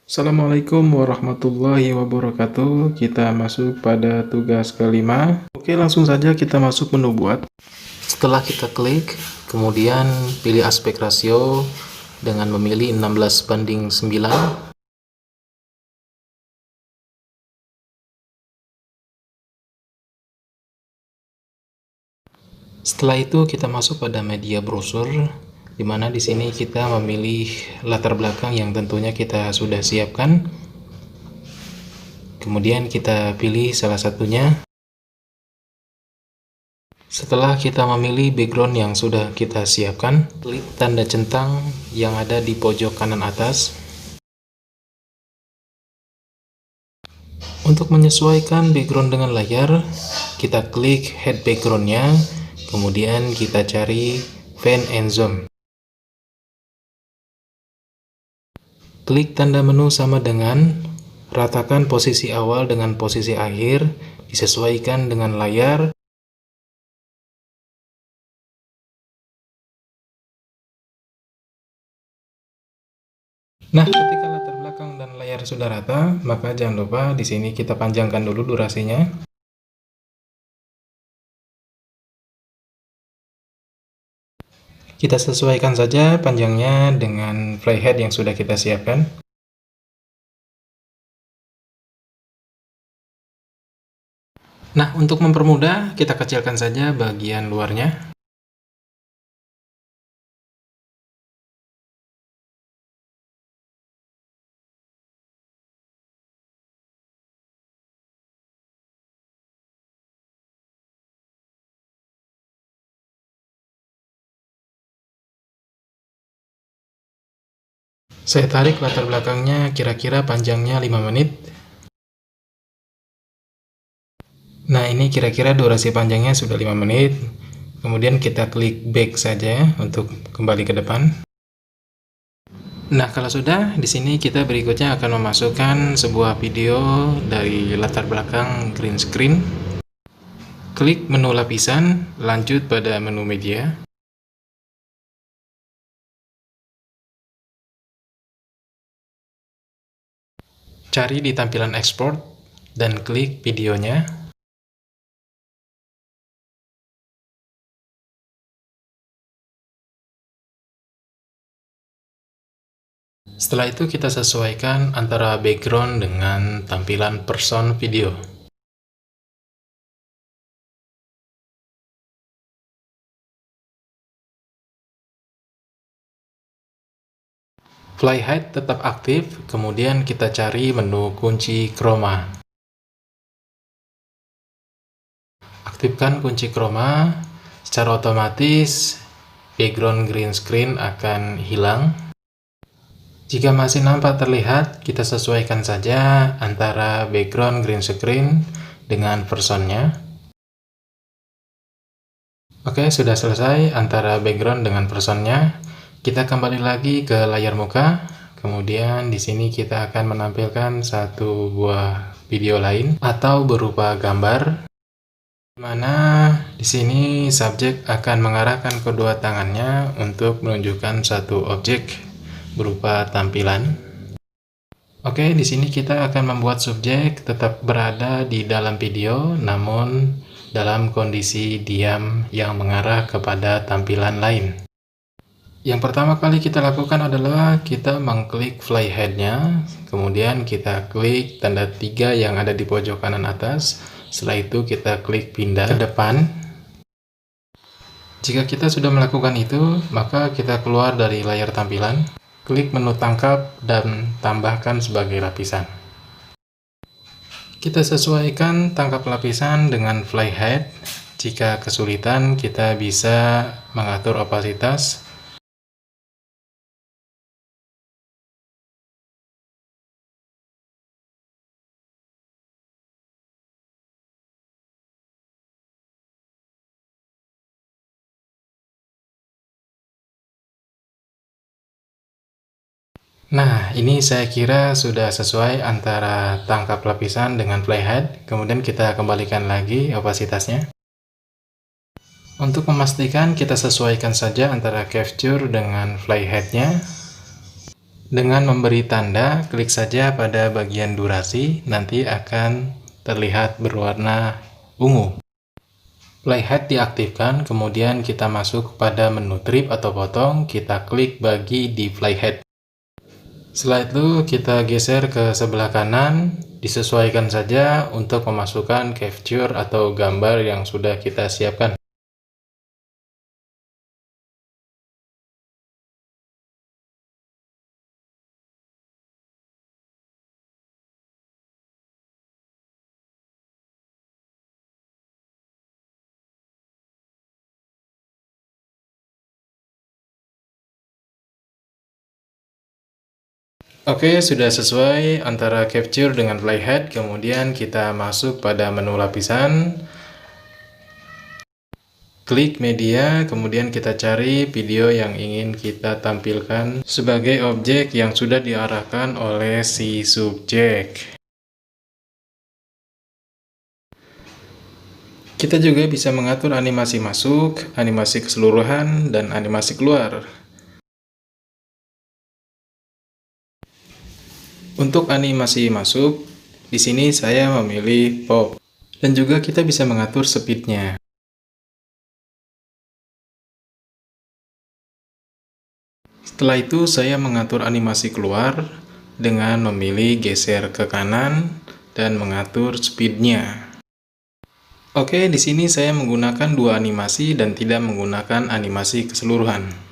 Assalamualaikum warahmatullahi wabarakatuh. Kita masuk pada tugas kelima. Oke, langsung saja kita masuk menu buat. Setelah kita klik, kemudian pilih aspek rasio dengan memilih 16:9. Setelah itu kita masuk pada media brosur, di mana di sini kita memilih latar belakang yang tentunya kita sudah siapkan. Kemudian kita pilih salah satunya. Setelah kita memilih background yang sudah kita siapkan, klik tanda centang yang ada di pojok kanan atas. Untuk menyesuaikan background dengan layar, kita klik head background-nya, kemudian kita cari fan and zoom. Klik tanda menu sama dengan ratakan posisi awal dengan posisi akhir, disesuaikan dengan layar. Nah, ketika latar belakang dan layar sudah rata, maka jangan lupa di sini kita panjangkan dulu durasinya. Kita sesuaikan saja panjangnya dengan playhead yang sudah kita siapkan. Nah, untuk mempermudah, kita kecilkan saja bagian luarnya. Saya tarik latar belakangnya kira-kira panjangnya 5 menit. Nah, ini kira-kira durasi panjangnya sudah 5 menit. Kemudian kita klik back saja untuk kembali ke depan. Nah, kalau sudah, di sini kita berikutnya akan memasukkan sebuah video dari latar belakang green screen. Klik menu lapisan, lanjut pada menu media. Cari di tampilan export dan klik videonya. Setelah itu kita sesuaikan antara background dengan tampilan person video. Fly height tetap aktif, kemudian kita cari menu kunci chroma. Aktifkan kunci chroma, secara otomatis background green screen akan hilang. Jika masih nampak terlihat, kita sesuaikan saja antara background green screen dengan personnya. Oke, sudah selesai antara background dengan personnya. Kita kembali lagi ke layar muka. Kemudian di sini kita akan menampilkan satu buah video lain atau berupa gambar, di mana di sini subjek akan mengarahkan kedua tangannya untuk menunjukkan satu objek berupa tampilan. Oke, di sini kita akan membuat subjek tetap berada di dalam video, namun dalam kondisi diam yang mengarah kepada tampilan lain. Yang pertama kali kita lakukan adalah kita mengklik flyhead-nya, kemudian kita klik tanda 3 yang ada di pojok kanan atas. Setelah itu kita klik pindah ke depan. Jika kita sudah melakukan itu, maka kita keluar dari layar tampilan. Klik menu tangkap dan tambahkan sebagai lapisan. Kita sesuaikan tangkap lapisan dengan flyhead. Jika kesulitan, kita bisa mengatur opasitas. Nah, ini saya kira sudah sesuai antara tangkap lapisan dengan playhead. Kemudian kita kembalikan lagi opasitasnya. Untuk memastikan, kita sesuaikan saja antara capture dengan playhead-nya. Dengan memberi tanda, klik saja pada bagian durasi, nanti akan terlihat berwarna ungu. Playhead diaktifkan, kemudian kita masuk pada menu trip atau potong, kita klik bagi di playhead. Setelah itu kita geser ke sebelah kanan, disesuaikan saja untuk memasukkan capture atau gambar yang sudah kita siapkan. Oke, sudah sesuai antara capture dengan playhead, kemudian kita masuk pada menu lapisan, klik media, kemudian kita cari video yang ingin kita tampilkan sebagai objek yang sudah diarahkan oleh si subjek. Kita juga bisa mengatur animasi masuk, animasi keseluruhan, dan animasi keluar. Untuk animasi masuk, di sini saya memilih pop. Dan juga kita bisa mengatur speednya. Setelah itu saya mengatur animasi keluar dengan memilih geser ke kanan dan mengatur speednya. Oke, di sini saya menggunakan dua animasi dan tidak menggunakan animasi keseluruhan.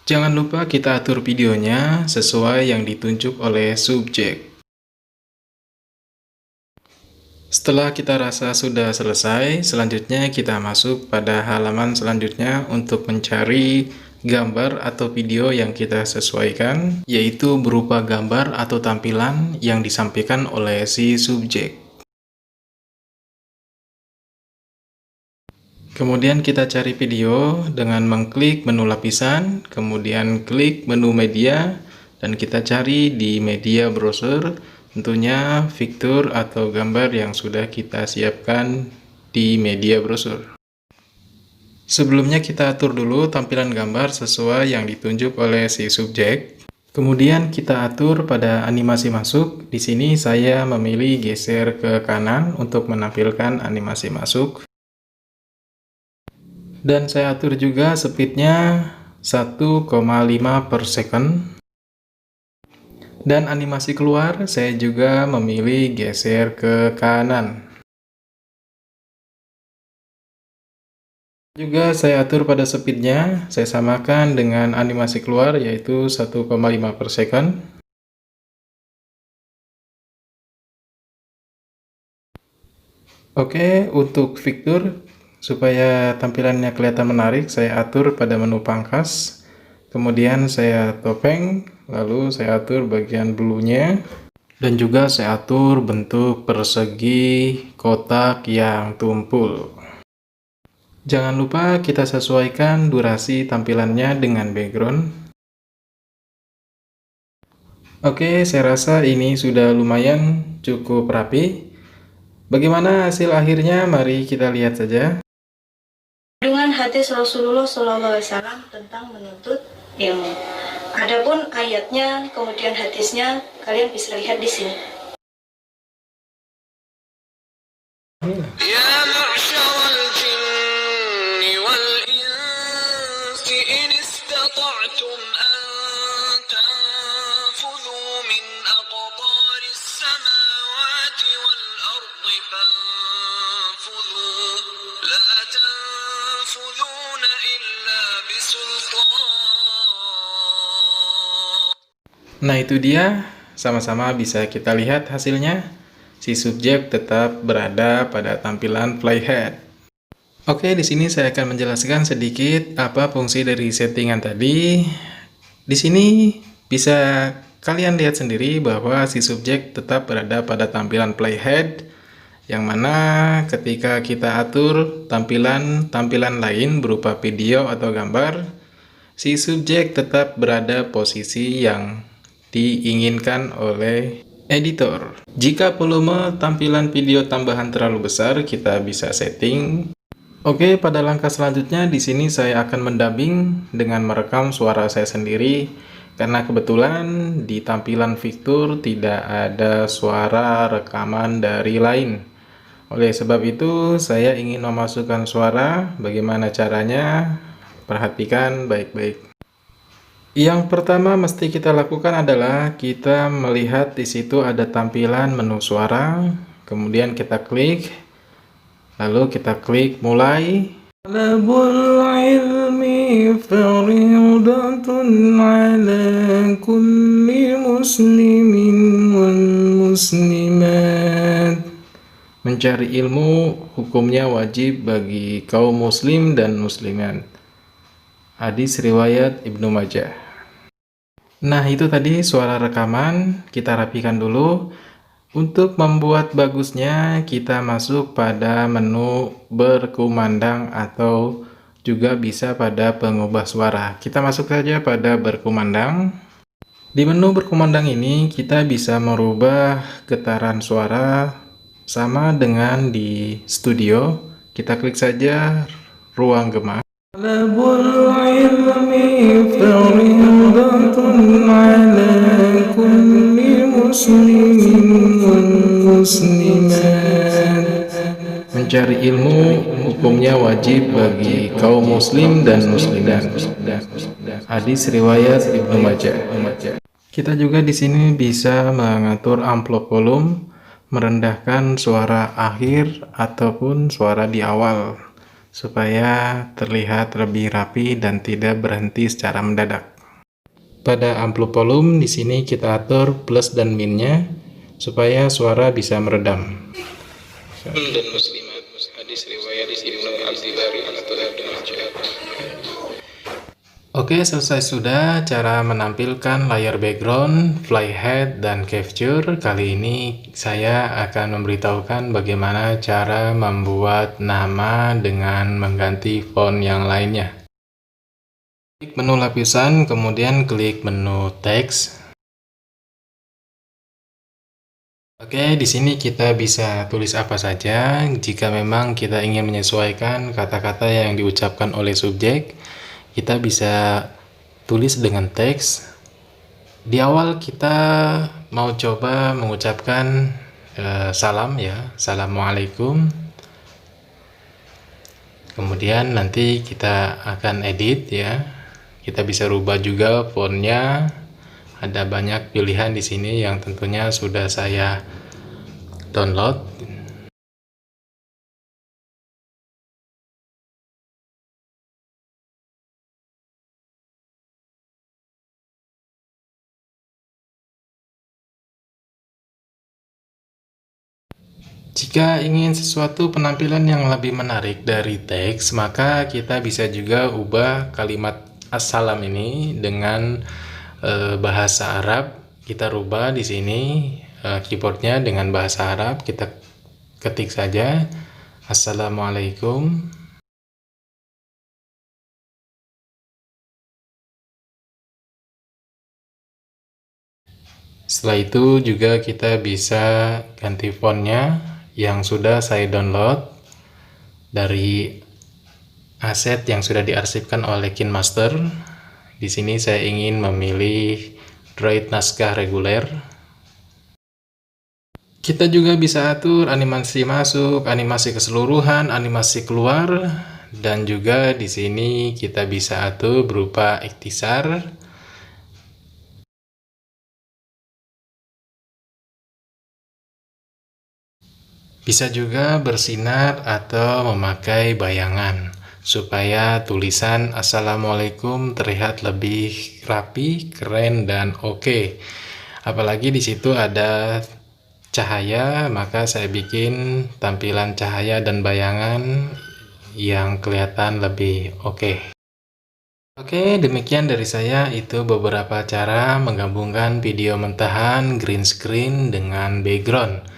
Jangan lupa kita atur videonya sesuai yang ditunjuk oleh subjek. Setelah kita rasa sudah selesai, selanjutnya kita masuk pada halaman selanjutnya untuk mencari gambar atau video yang kita sesuaikan, yaitu berupa gambar atau tampilan yang disampaikan oleh si subjek. Kemudian kita cari video dengan mengklik menu lapisan, kemudian klik menu media, dan kita cari di media browser, tentunya fitur atau gambar yang sudah kita siapkan di media browser. Sebelumnya kita atur dulu tampilan gambar sesuai yang ditunjuk oleh si subjek. Kemudian kita atur pada animasi masuk. Di sini saya memilih geser ke kanan untuk menampilkan animasi masuk. Dan saya atur juga speednya 1,5 per second. Dan animasi keluar saya juga memilih geser ke kanan. Juga saya atur pada speednya, saya samakan dengan animasi keluar yaitu 1,5 per second. Oke, untuk fitur supaya tampilannya kelihatan menarik, saya atur pada menu pangkas, kemudian saya topeng, lalu saya atur bagian blue-nya, dan juga saya atur bentuk persegi kotak yang tumpul. Jangan lupa kita sesuaikan durasi tampilannya dengan background. Oke, saya rasa ini sudah lumayan cukup rapi. Bagaimana hasil akhirnya? Mari kita lihat saja. Kandungan hadis Rasulullah SAW tentang menuntut ilmu. Adapun ayatnya, kemudian hadisnya, kalian bisa lihat di sini. Ya ma'syaral jinni wal insi in istata'tum an tanfudhu min aqtaris samawati wal ardi fanfudhu la tanfudhuna illa bisultan. Nah, itu dia, sama-sama bisa kita lihat hasilnya. Si subjek tetap berada pada tampilan playhead. Oke, di sini saya akan menjelaskan sedikit apa fungsi dari settingan tadi. Di sini bisa kalian lihat sendiri bahwa si subjek tetap berada pada tampilan playhead, yang mana ketika kita atur tampilan lain berupa video atau gambar, si subjek tetap berada posisi yang diinginkan oleh editor. Jika volume tampilan video tambahan terlalu besar, kita bisa setting. Oke, pada langkah selanjutnya di sini saya akan mendubbing dengan merekam suara saya sendiri karena kebetulan di tampilan fitur tidak ada suara rekaman dari lain. Oleh sebab itu, saya ingin memasukkan suara. Bagaimana caranya? Perhatikan baik-baik. Yang pertama mesti kita lakukan adalah kita melihat di situ ada tampilan menu suara, kemudian kita klik, lalu kita klik mulai. Talabul ilmi faridatun ala kulli muslimin wal muslimat. Mencari ilmu hukumnya wajib bagi kaum muslim dan muslimat. Hadis riwayat Ibnu Majah. Nah, itu tadi suara rekaman, kita rapikan dulu. Untuk membuat bagusnya, kita masuk pada menu berkumandang atau juga bisa pada pengubah suara. Kita masuk saja pada berkumandang. Di menu berkumandang ini, kita bisa merubah getaran suara sama dengan di studio. Kita klik saja ruang gema. Talabul ilmi faridatun ala kulli muslimin wal muslimat. Mencari ilmu hukumnya wajib bagi kaum muslim dan muslimat. Hadis riwayat Ibnu Majah. Kita juga di sini bisa mengatur amplop volume, merendahkan suara akhir ataupun suara di awal, supaya terlihat lebih rapi dan tidak berhenti secara mendadak. Pada amplop volume di sini kita atur plus dan minnya supaya suara bisa meredam. Dan muslimat, hadis riwayat Ibnu Al-Dibari Oke, selesai sudah cara menampilkan layar background, flyhead, dan capture. Kali ini saya akan memberitahukan bagaimana cara membuat nama dengan mengganti font yang lainnya. Klik menu lapisan, kemudian klik menu teks. Oke, di sini kita bisa tulis apa saja. Jika memang kita ingin menyesuaikan kata-kata yang diucapkan oleh subjek, kita bisa tulis dengan teks. Di awal kita mau coba mengucapkan salam ya, Assalamualaikum. Kemudian nanti kita akan edit ya. Kita bisa rubah juga fontnya. Ada banyak pilihan di sini yang tentunya sudah saya download. Jika ingin sesuatu penampilan yang lebih menarik dari teks, maka kita bisa juga ubah kalimat assalam ini dengan bahasa Arab. Kita rubah di sini keyboardnya dengan bahasa Arab. Kita ketik saja Assalamualaikum. Setelah itu juga kita bisa ganti fontnya yang sudah saya download dari aset yang sudah diarsipkan oleh KineMaster. Di sini saya ingin memilih Droid naskah reguler. Kita juga bisa atur animasi masuk, animasi keseluruhan, animasi keluar, dan juga di sini kita bisa atur berupa ikhtisar. Bisa juga bersinar atau memakai bayangan supaya tulisan Assalamualaikum terlihat lebih rapi, keren, dan oke. Apalagi di situ ada cahaya, maka saya bikin tampilan cahaya dan bayangan yang kelihatan lebih oke. Oke, demikian dari saya. Itu beberapa cara menggabungkan video mentahan green screen dengan background.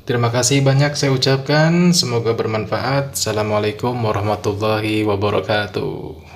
Terima kasih banyak saya ucapkan, semoga bermanfaat. Assalamualaikum warahmatullahi wabarakatuh.